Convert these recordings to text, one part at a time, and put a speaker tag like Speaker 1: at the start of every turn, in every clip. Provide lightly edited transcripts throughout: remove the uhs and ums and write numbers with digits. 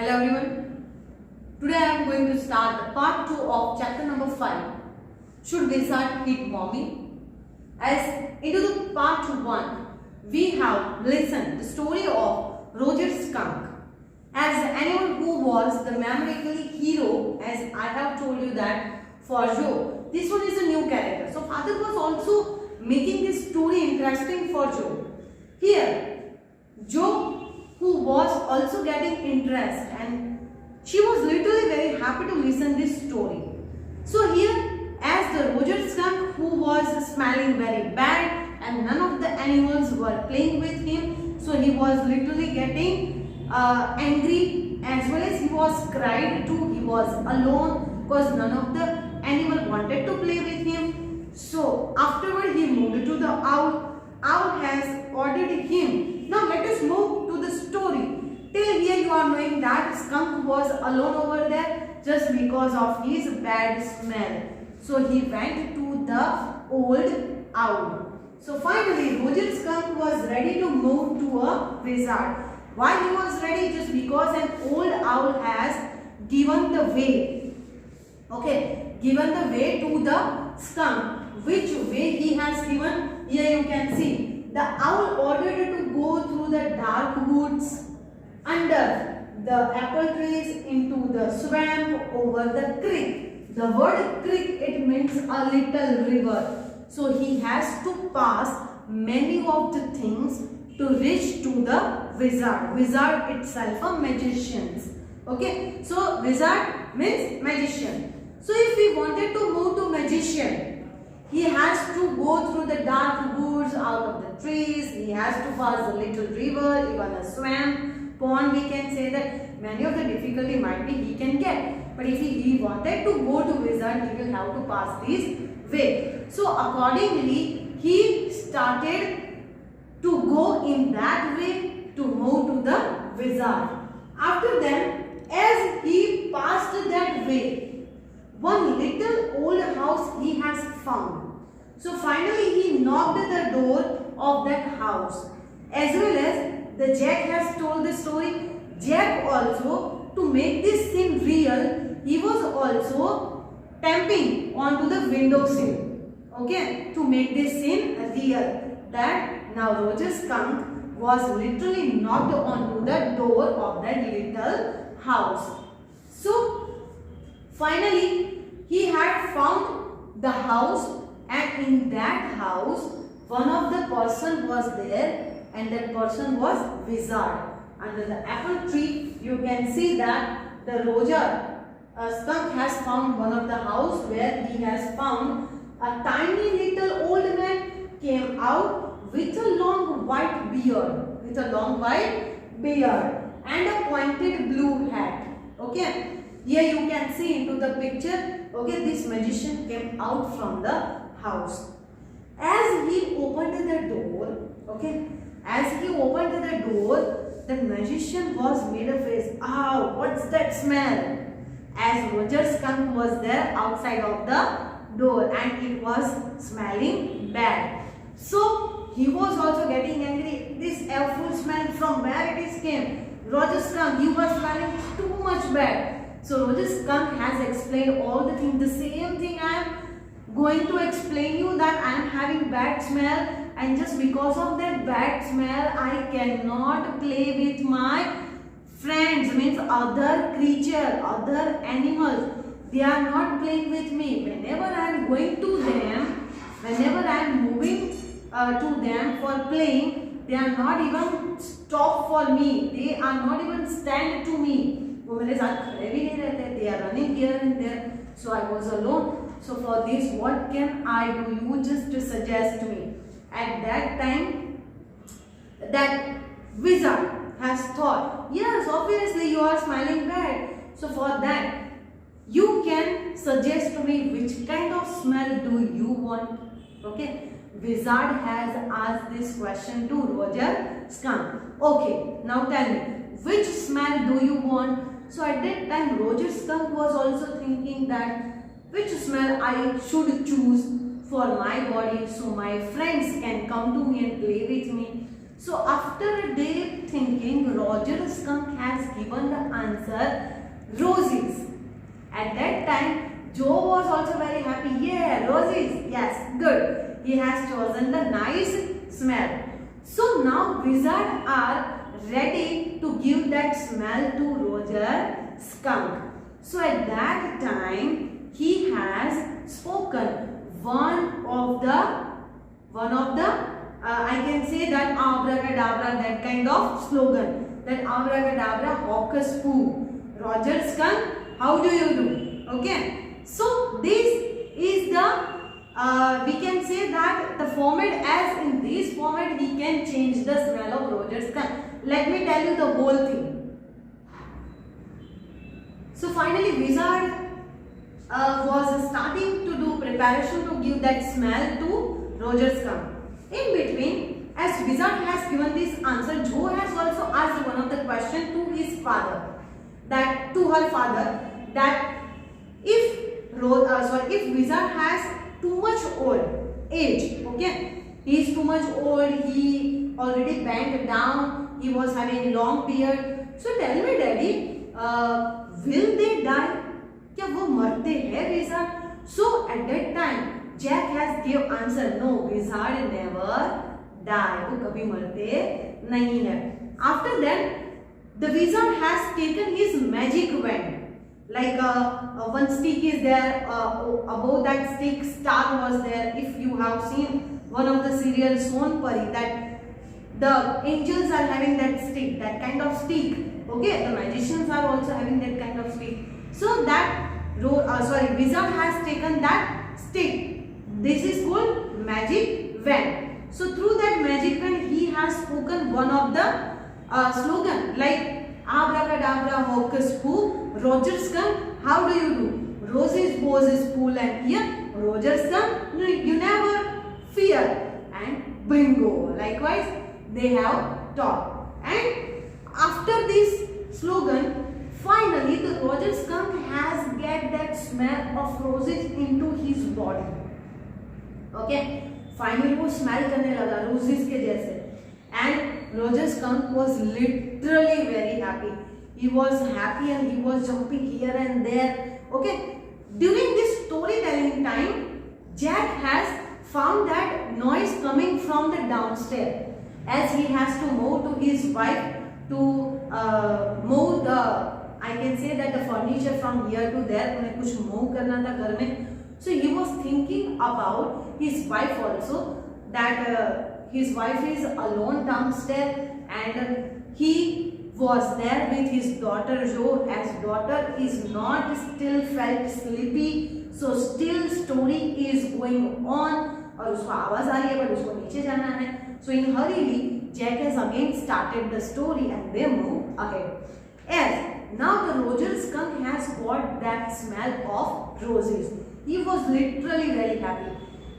Speaker 1: Hello everyone. Today I am going to start part 2 of chapter number 5. Should wizard hit mommy? As into the part 1, we have listened the story of Roger Skunk. As anyone who was the memorable hero, as I have told you that for Joe, this one is a new character. So father was also making this story interesting for Joe. Here, Joe, who was also getting interest, and she was literally very happy to listen this story. So here, as the Roger Skunk, who was smelling very bad and none of the animals were playing with him, so he was literally getting angry, as well as he was cried too. He was alone because none of the animal wanted to play with him. So afterward he moved to the owl. Owl has ordered him. Now let us move to the story. Till here you are knowing that Skunk was alone over there just because of his bad smell. So he went to the old owl. So finally Roger Skunk was ready to move to a wizard. Why he was ready? Just because an old owl has given the way. Okay, given the way to the skunk. Which way he has given? Here you can see. The owl ordered to go through the dark woods, under the apple trees, into the swamp, over the creek. The word creek, it means a little river. So he has to pass many of the things to reach to the wizard. Wizard itself a magician. Okay, so wizard means magician. So if he wanted to move to magician, he has to go through the dark woods, out of the trees. He has to pass a little river, even a swamp, pond. We can say that many of the difficulty might be he can get. But if he wanted to go to wizard, he will have to pass this way. So accordingly, he started to go in that way to move to the wizard. After that, as he passed that way, one little old house he has found. So finally he knocked the door of that house. As well as the Jack has told the story. Jack also, to make this scene real, he was also tapping onto the windowsill. Okay, to make this scene real. That now Roger Skunk was literally knocked onto the door of that little house. So finally, he had found the house, and in that house, one of the person was there, and that person was wizard. Under the apple tree, you can see that the Roger Skunk has found one of the house where he has found a tiny little old man came out with a long white beard, and a pointed blue hat. Okay. Here you can see into the picture, okay, this magician came out from the house. As he opened the door, okay, the magician was made a face. Ah, what's that smell? As Roger Skunk was there outside of the door, and it was smelling bad. So he was also getting angry. This awful smell, from where it is came? Roger Skunk, you were smelling too much bad. So Roger Skunk has explained all the things. The same thing I am going to explain you, that I am having bad smell, and just because of that bad smell I cannot play with my friends, means other creature, other animals. They are not playing with me. Whenever I am going to them, whenever I am moving to them for playing, they are not even stop for me. They are not even stand to me. They are running here and there. So I was alone. So for this, what can I do? You just suggest me. At that time, that wizard has thought, yes, obviously you are smiling bad. So for that, you can suggest to me which kind of smell do you want. Okay. Wizard has asked this question to Roger Skunk. Okay, now tell me, which smell do you want? So at that time, Roger Skunk was also thinking that which smell I should choose for my body, so my friends can come to me and play with me. So after a day thinking, Roger Skunk has given the answer roses. At that time, Joe was also very happy. Yeah, roses. Yes, good. He has chosen the nice smell. So now wizards are ready to give that smell to Roger Skunk. So at that time, he has spoken one of the I can say that abracadabra, that kind of slogan, that abracadabra hocus poo. Roger Skunk, how do you do? Okay. So this is the we can say that the format, as in this format he can change the smell of Roger Skunk. Let me tell you the whole thing. So finally wizard was starting to do preparation to give that smell to Roger Skunk. In between, as wizard has given this answer, Joe has also asked one of the question to his father, that to her father, that if wizard has too much old age, okay, he is too much old, he already bent down, he was having long beard. So tell me daddy, will they die? क्या वो मरते हैं wizard? So at that time Jack has gave answer, no, wizard never die. वो कभी मरते नहीं है. After that, the wizard has taken his magic wand. Like one stick is there, above that stick star was there. If you have seen one of the serials Sonpari, that the angels are having that stick, that kind of stick. Okay, the magicians are also having that kind of stick. So that wizard has taken that stick. This is called magic wand. So through that magic wand, he has spoken one of the slogan, like abracadabra hocus poo. Roger Skunk, how do you do? Roses, roses, pool and here. Roger Skunk, you never fear. And bingo. Likewise, they have talked. And after this slogan, finally the Roger Skunk has get that smell of roses into his body. Okay. Finally वो smell करने लगा roses के जैसे. And Roger Skunk was literally very happy. He was happy and he was jumping here and there. Okay. During this storytelling time, Jack has found that noise coming from the downstairs, as he has to move to his wife to move the, I can say that the furniture from here to there. उन्हें कुछ move करना था घर में. So he was thinking about his wife also, that his wife is alone downstairs and he was there with his daughter Joe, as daughter is not still felt sleepy, so still story is going on और उसको आवाज आ रही है but उसको नीचे जाना है. So in hurriedly Jack has again started the story and they move ahead. As now the Roger Skunk has got that smell of roses. He was literally very happy.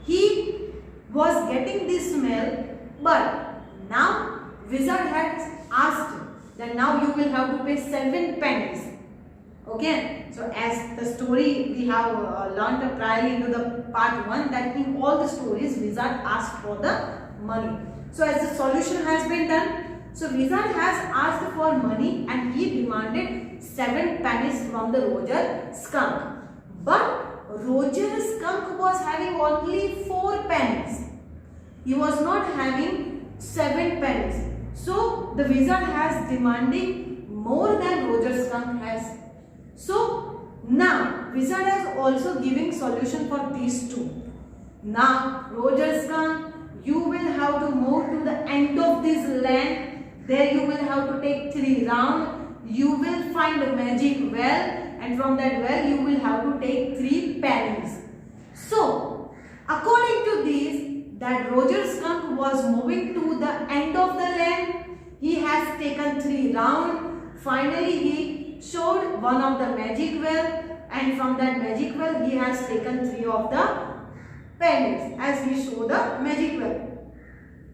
Speaker 1: He was getting this smell, but now wizard has asked that now you will have to pay 7 pennies. Okay, so as the story we have learnt priorly into the part 1, that in all the stories wizard asked for the money. So as the solution has been done, so wizard has asked for money and he demanded 7 pennies from the Roger Skunk. But Roger Skunk was having only 4 pennies. He was not having 7 pennies. So the wizard has demanding more than Roger Skunk has. So now wizard has also giving solution for these two. Now Roger Skunk, you will have to move to the end of this land. There you will have to take 3 rounds. You will find a magic well. And from that well you will have to take 3 pennies. So according to this, that Roger Skunk was moving to the end of the land. He has taken 3 rounds. Finally he showed one of the magic well, and from that magic well he has taken 3 of the pennies. As he showed the magic well,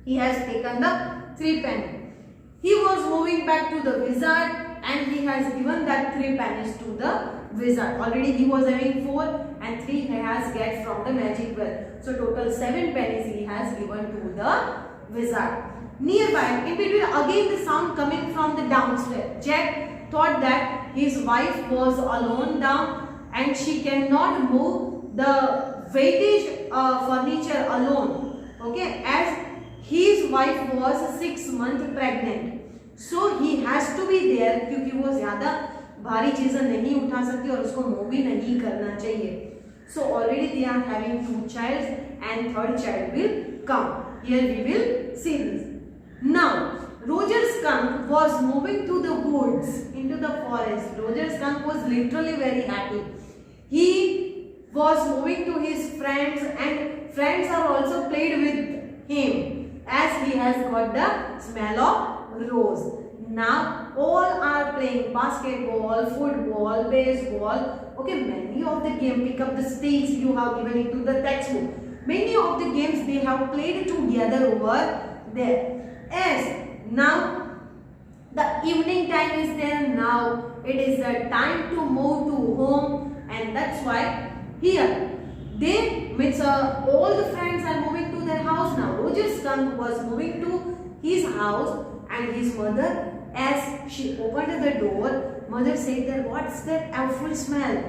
Speaker 1: he has taken the 3 pennies. He was moving back to the wizard and he has given that 3 pennies to the wizard. Already he was having 4 and 3 he has get from the magic well. So total 7 pennies he has given to the wizard. Nearby, in between, again the sound coming from the downstairs. Jack thought that his wife was alone down and she cannot move the weightage furniture alone. Okay, as his wife was 6 months pregnant, so he has to be there क्योंकि वो ज़्यादा भारी चीज़ें नहीं उठा सकती और उसको मूव भी नहीं करना चाहिए. So already they are having 2 children and third child will come. Here we will see this. Now Roger Skunk was moving to the woods, into the forest. Roger Skunk was literally very happy. He was moving to his friends and friends are also played with him as he has got the smell of rose. Now all are playing basketball, football, baseball. Okay, many of the games, pick up the stakes you have given into the textbook. Many of the games they have played together over there. As now the evening time is there, now it is the time to move to home, and that's why here they means all the friends are moving to their house now. Roger Skunk was moving to his house and his mother, as she opened the door, mother said that what's that awful smell?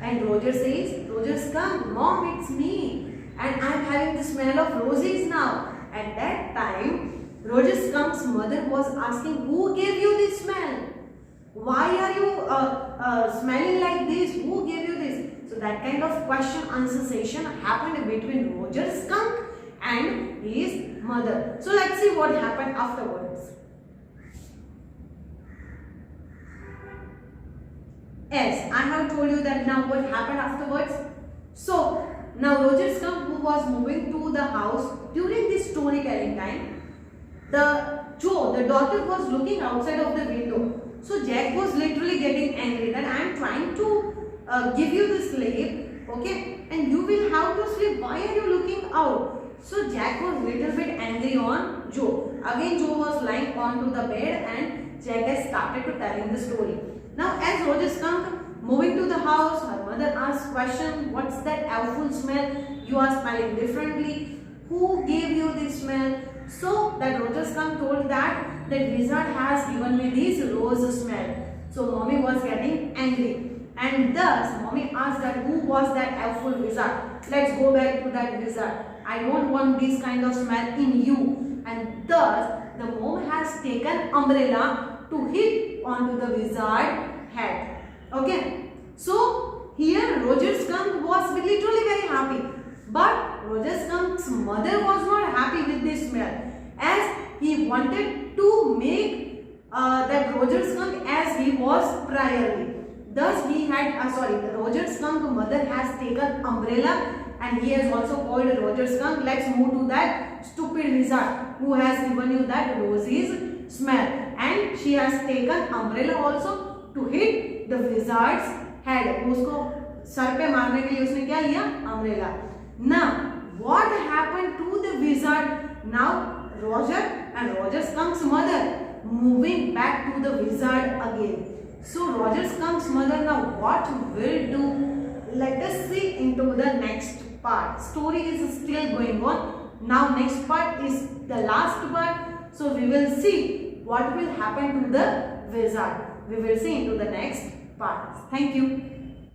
Speaker 1: And Roger says, Roger Skunk, Mom, it's me and I'm having the smell of roses now. At that time Roger Skunk's mother was asking, who gave you this smell? Why are you smelling like this? Who gave you this? So that kind of question answer session happened between Roger Skunk and his mother. So let's see what happened afterwards. Yes, I have told you that now what happened afterwards. So now Roger Skunk, who was moving to the house during this storytelling time, Joe, the daughter, was looking outside of the window. So Jack was literally getting angry that I am trying to give you the sleep, okay, and you will have to sleep. Why are you looking out? So Jack was little bit angry on Joe. Again Joe was lying onto the bed and Jack has started to telling the story. Now as Roger Skunk moving to the house, her mother asked question, what's that awful smell? You are smelling differently. Who gave you this smell? So that Roger Skunk told that the wizard has given me this rose smell. So mommy was getting angry. And thus mommy asked that who was that awful wizard? Let's go back to that wizard. I don't want this kind of smell in you. And thus the mom has taken umbrella to hit onto the wizard head. Okay. So here Roger Skunk was literally very happy. But Roger Skunk's mother was not happy with this smell, as he wanted to make that Roger Skunk as he was priorly. Thus he had, the Roger Skunk mother has taken umbrella and he has also called Roger Skunk. Let's move to that stupid wizard who has given you that roses smell. And she has taken umbrella also to hit the wizard's head. उसको sir पे मारने के लिए उसने क्या लिया? Umbrella. Now what happened to the wizard? Now Roger and Roger Skunk's mother moving back to the wizard again. So Roger Skunk's mother now what will do? Let us see into the next part. Story is still going on. Now next part is the last part. So we will see what will happen to the wizard. We will see into the next part. Thank you.